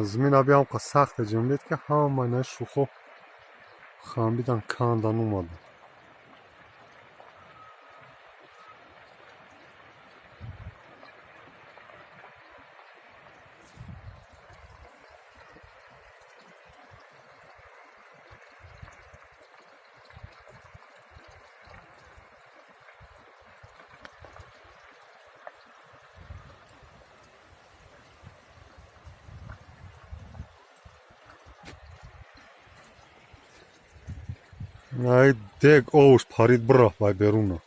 زمین آبی هم که سخت جملید که همه نه شوخو خامبیدن کاندن اومدن. ای دیگ اوش پارید برا بای بیرونه.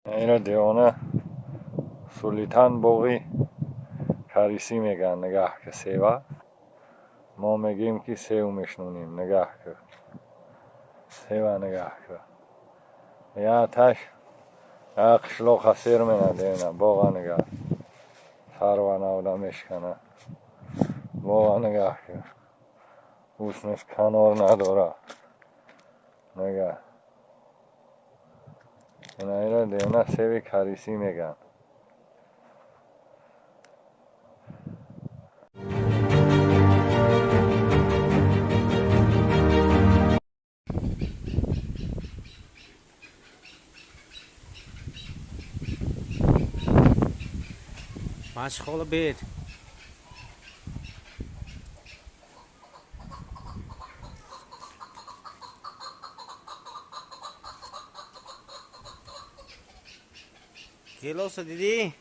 اینا دیوانه سولیتان باقی کاریسی میگن. نگاه که سیوا ما میگیم که سیو میشنونیم. نگاه که سیوا نگاه که یا تاش قشلوخ سیر منه دینا باقا نگاه ساروان آودا میشکنه. باقا نگاه که اوسنش کنار نداره. نگاه اینا دیوانه سیوی کاریسی میگن. مشغول بید کیلوس دیدی؟